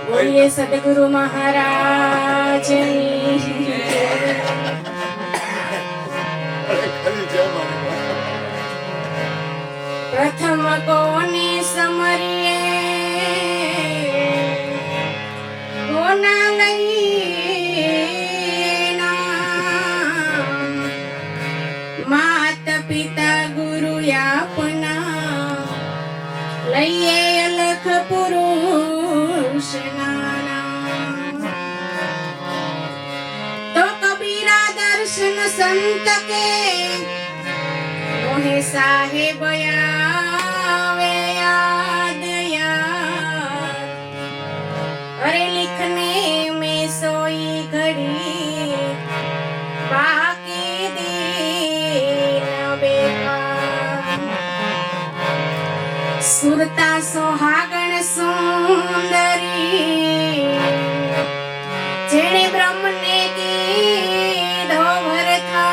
बोलिए सदगुरु महाराज प्रथम कोने समरिए कोना लईना मात पिता गुरु अपना लइए अलख पुरुष नाना तो कबीरा दर्शन संत के मोहे साहेब आवे याद याद अरे लिखने में सोई घड़ी बाकी दिन बेकार सुरता सोहागण सुंदरी जेने ब्रह्म ने कीधो भरथा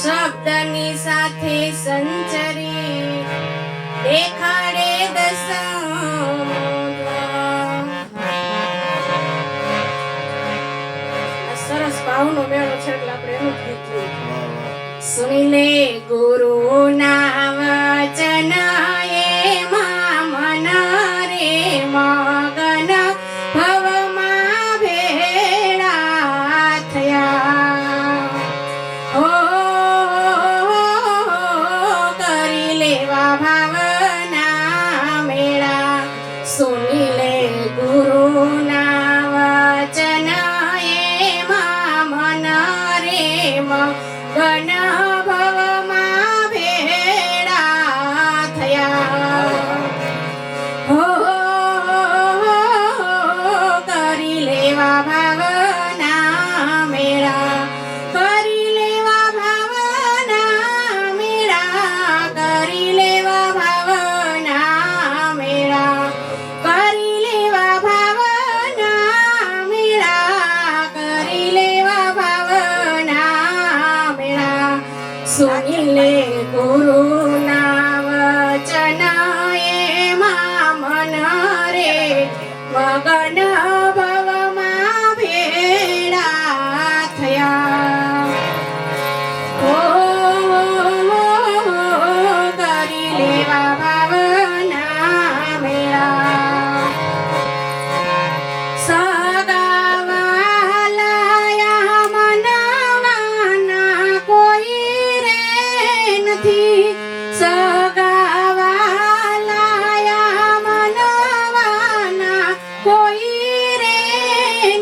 शब्दनी साथे संचरी देखाड़े सरस भावनो मेळो छे એટલે આપણે એનું ગીત સુની લે ગુરુ ના વચન એમાં મન રે મગન ભવમાં ભેળા થયા હો કરી લેવા ભાવના મેળા સુની લે ગુરુના વચન એમાં મન રે મગન ભવમાં ભેળા થયા હો કરી લેવા ભાવના મેળા કરી લેવા ભાવના મેળા કરી લેવા ભાવના મેળા કરી લેવા ભાવના મેળા કરી લેવા ભાવના મેળા સુની લે ગુરુના વચન એમાં મન રે મગન ભવમાં ભેળા થયા હો કરી લેવા ભાવના મેળા સગાવાલાયા મનવાના કોઈ રે નથી સગાવાલાયા મનવાના કોઈ રે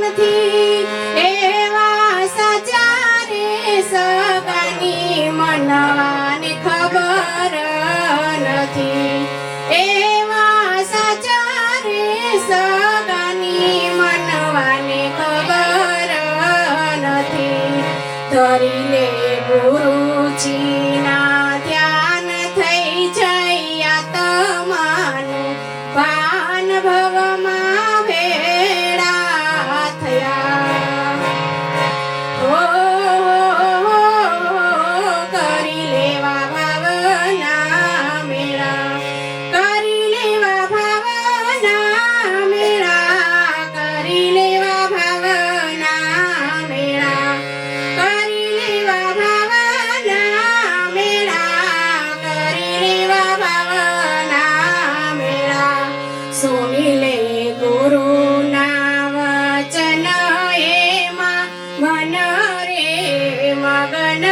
નથી એવા સાચા રે સગાની મનવાને ખબર નથી એવા સાચા રે સગાની મનવાને ખબર નથી ધરી લે ગુરુજીના ધ્યાન થઈ જયા તમાનું પાન ભવમાં ભેળા થયા હો કરી લેવા ભાવના મેળા કરી લેવા ભાવના મેળા કરી લેવા ભાવના મેળા કરી લેવા ભાવના મેળા કરી લેવા ભાવના મેળા સુની લે ગુરુના વચન એમાં મન રે મગન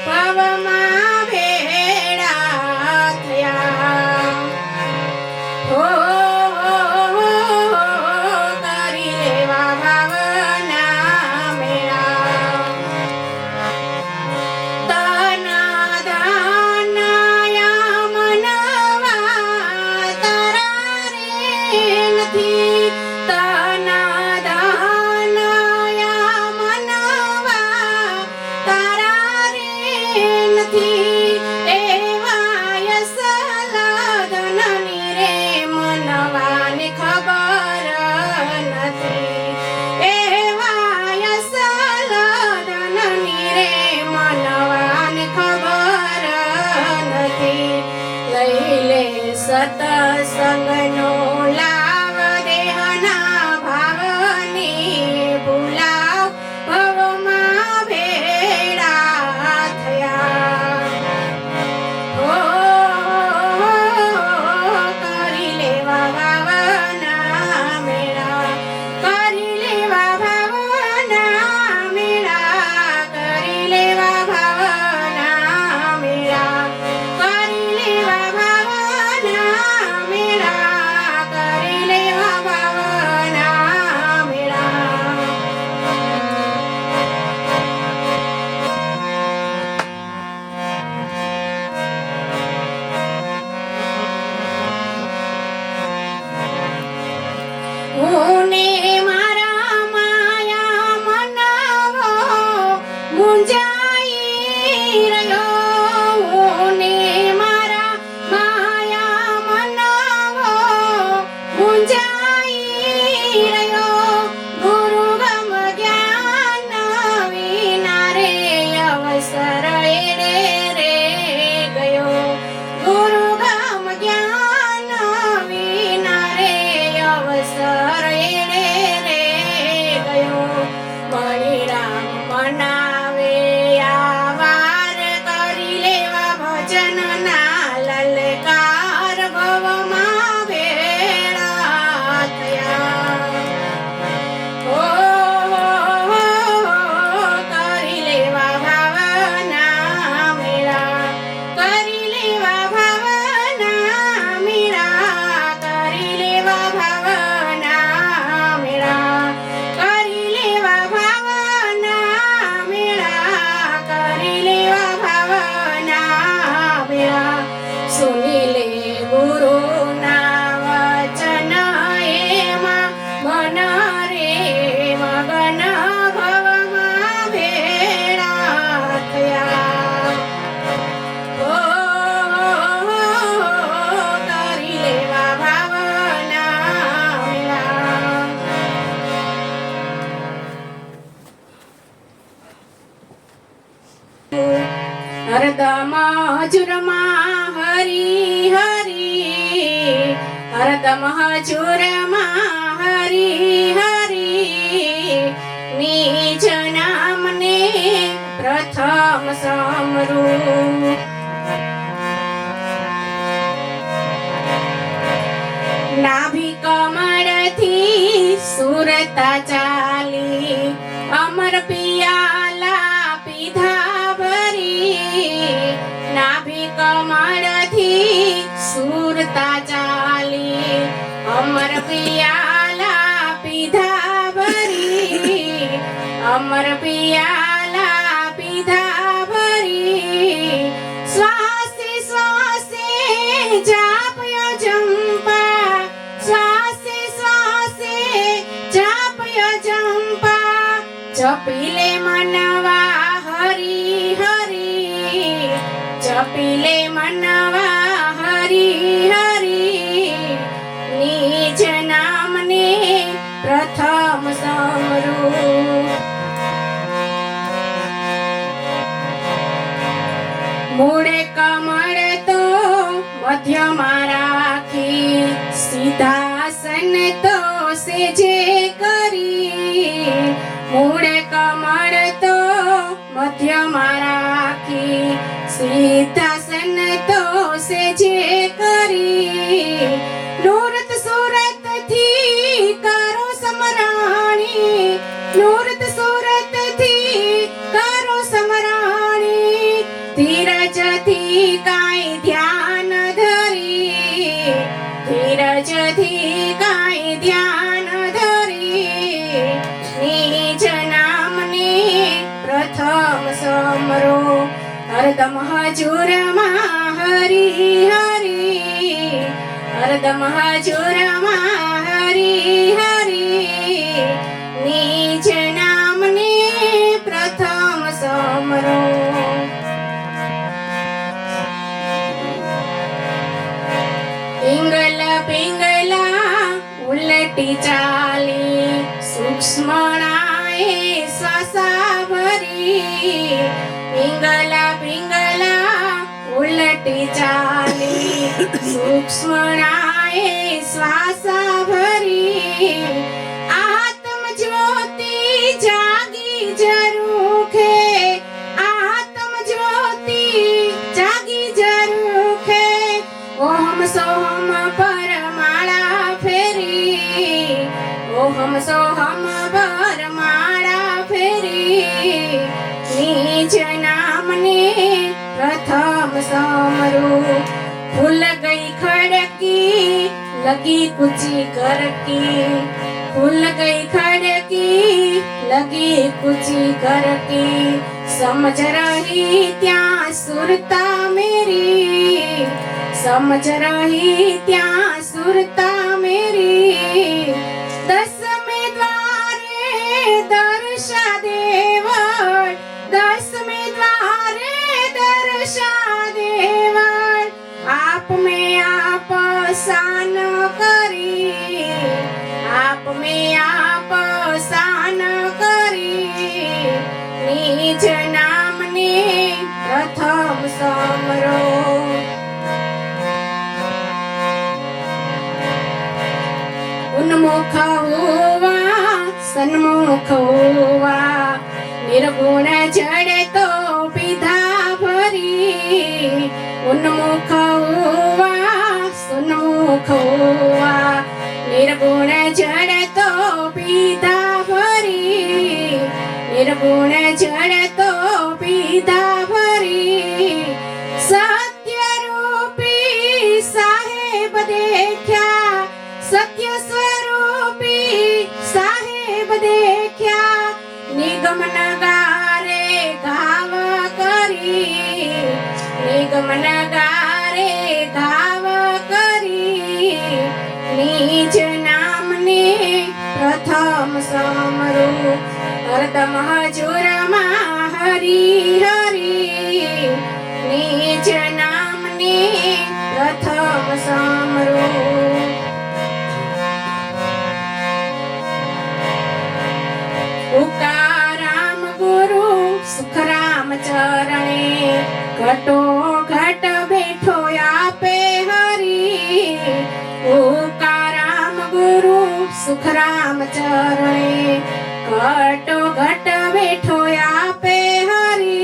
ભવમાં ભેળા થયા હો કરી લેવા ભાવના મેળા તના દાનયા મનવા તારા રે નથી તના દાનયા મનવા તારા રે નથી એવા યસલધનની રે મનવાને ખબર નથી એવા યસલધનની રે મનવાને ખબર નથી સતસંગનો લાવ દેહના ભાવને ભૂલાવ ભવમાં ભેળા થયા. ઓ કરી લેવા ભાવના મેળા, કરી લેવા ભાવના મેળા, કરી લેવા ભાવના મેળા, કરી લેવા ભાવના મેળા, કરી લેવા ભાવના મેળા. હું મારા માયા મનાવો મુંજાઈ રહ્યો, હું મારા માયા મનાવો મુંજાઈ રહ્યો. ગુરુ ગમ જ્ઞાન વિના રે અવસર એડે રે ગયો, ગુરુ ગમ જ્ઞાન વિના રે અવસર એડે રે ગયો. બળીરામ મનાવે આ વાર, કરી લેવા ભજનના લલકાર ભવમાં ભેળા થયા. ઓ કરી લેવા ભાવના મેળા, કરી લેવા ભાવના મેળા, કરી લેવા ભાવના મેળા, કરી લેવા ભાવના મેળા, કરી લેવા ભાવના મેળા. સુની લે ગુરુના વચન એમાં મન રે મગન ભવમાં ભેળા થયા. ઓ કરી લેવા ભાવના મેળા. હરદમ હજુરમાં હરી હરી, હરદમ હજુરમાં હરી હરી, નિજ નામને પ્રથમ સમરું. નાભી કમળથી સુરતા ચાલી, અમર પિયાલા પીધા ભરી. નાભી કમળથી સુરતા ચાલી, અમર પિયાલા પીધા ભરી, અમર પિયાલા પીધા ભરી. શ્વાસે શ્વાસે જાપ્યો જંપા, શ્વાસે શ્વાસે જાપ્યો જંપા. જપી લે મનવા હરી હરી, જપી લે મનવા હરી હરી, નિજ નામને પ્રથમ સમરું. મૂળે કમળ તો મધ્યમાં રાખી, સીધાસન તો સેજે કરી. મૂળે કમળ તો મધ્યમાં રાખી, સીધાસન તો સેજે કરી. નૂરત સુરત થી કરો સમરાણી, નૂરત સુરત થી કરો સમરાણી. ધીરજથી કાંઈ ધ્યાન ધરી, ધીરજથી કાંઈ ધ્યાન ધરી. નિજ નામને પ્રથમ સમરો. હરદમ હજુરમાં હરી હરી, હરદમ હજુરમાં હરી હરી, નિજ નામને પ્રથમ સમરો. પિંગલ પિંગલા ઉલટી ચાલી, સૂક્ષ્મણાએ શ્વાસા ભરી. પિંગલા પિંગલા ઉલટી ચાલી, સૂક્ષ્મણાએ શ્વાસા ભરી આત્મ જ્યોતિ જાગી જરૂખે આત્મ જ્યોતિ જાગી જરૂખે ઓહમ સોહમ પરમાળા ફેરી ઓહમ સોહમ પરમાળા ફેરી નિજ નામને પ્રથમ સમરું फूल गई खड़की लगी कुची घर की फूल गई खड़की लगी कुची घर की समझ रही ત્યાં सुरता मेरी समझ रही ત્યાં सुरता मेरी 10वें द्वारे दर्शा देवळ 10वें द्वारे दर्शा देवळ आप में आप शान करी आप में आप शान करी निज नामने प्रथम समरो उन्मुख होवा सन्मुख होवा निर्गुण जड़े तो पीधा भरी उन्मुख होवा सुन्मुख होवा निर्गुण जड़ तो पीधा भरी निर्गुण जड़ तो पीधा भरी सत्य रूपी साहेब देख्या सत्य स्वरूपी साहेब देख्या निगम नगारे गाव करी निगम नगारे गाव करी निज नामने प्रथम समरू हरदम हजूरमा हरि हरि निज नामने प्रथम समरू उकाराम गुरु सुखराम चरणे घटो घट बैठो आपे हरि उकाराम गुरु सुखराम चरणे घटो घट बैठो आपे हरि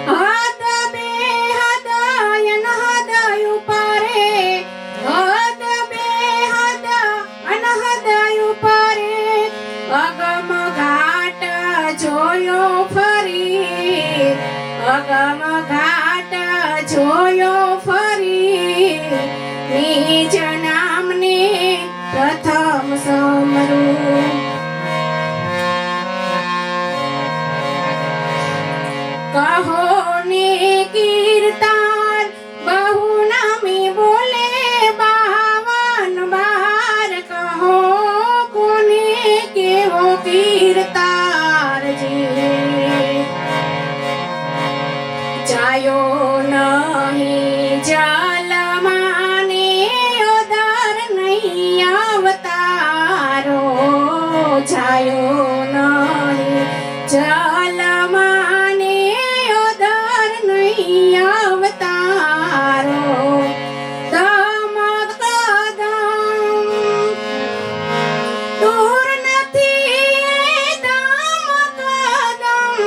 हद बेहद अनहद उपरे हद बेहद अनहद उपरे अगम घाट જોયો ફરી અગમ ઘાટ જોયો ફરી નિજ નામને પ્રથમ સમરું કહો ને કીર્તન બહુ નામી બોલે 52 બાર કહો કોને કેવો કીર્તાર जायो नहीं जलमाने उधर नहीं अवतारो जायो नहीं जलमाने उधर नहीं अवतारो दम कदम दूर નથી દમ કદમ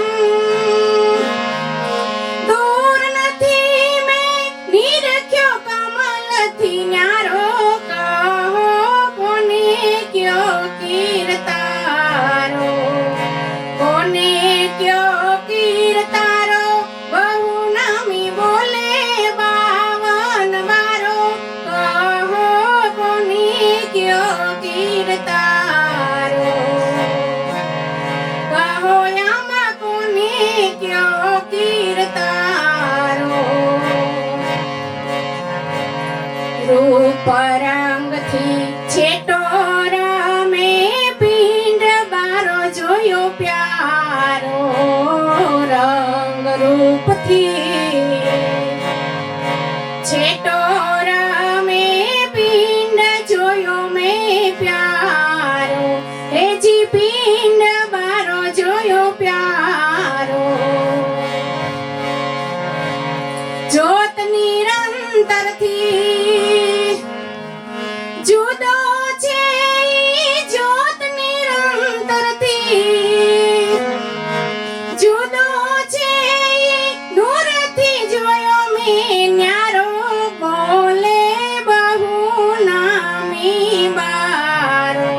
दूर નથી મેં નિરખ્યો કમલથી ન્યારો કહો કોને કયો કીર્તારો કોને કયો કીર્તારો બહુ નામી બોલે 52 બારો કહો કોને કયો કીર્તારો કહો આમાં કોને કયો કીર્તારો રૂપ રંગથી છેટો રમે પિંડ બારો જોયો પ્યારો રંગ રૂપથી છેટો રમે પિંડ જોયો મેં પ્યારો હેજી પિંડ બારો જોયો પ્યારો જ્યોત નિરંતર નિરંતરથી જુદો છે ઈ જ્યોત નિરંતરથી જુદો છે ઈ નૂરથી જોયો મેં ન્યારો બોલે બહુ નામી બારો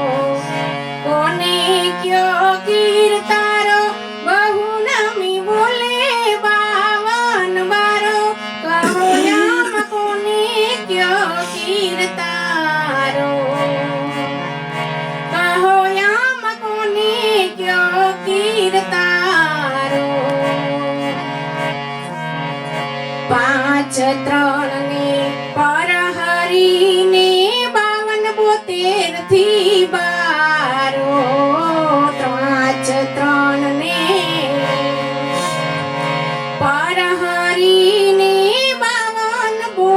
કોને કયો કીર્તારો બહુ નામી બોલે બાવન બારો કહો યામ કોને કયો કીર્તારો કહો યામ કોને કયો કીર્તારો પાંચ ત્રણ ને પર હરીને 52 થી બારો પાંચ ત્રણ ને પર હરીને 52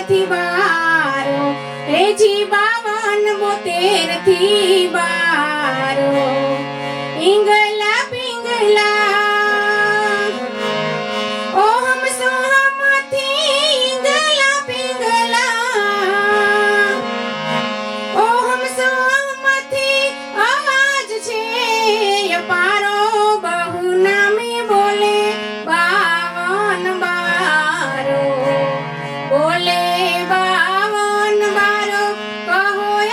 થી બારો હેજી 52 થી બારો ઈંગલા પિંગલા ઓહમ સોહમથી ઈંગલા પિંગલા ઓહમ સોહમથી અવાજ છે અપારો બહુ નામી બોલે બાવન બારો બોલે બાવન બારો કહો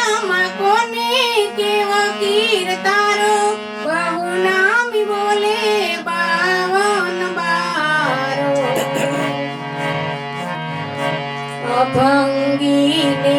આમાં કોને કેવો કીર્તારો બહુ નામી બોલે બાવન બારો અભંગીને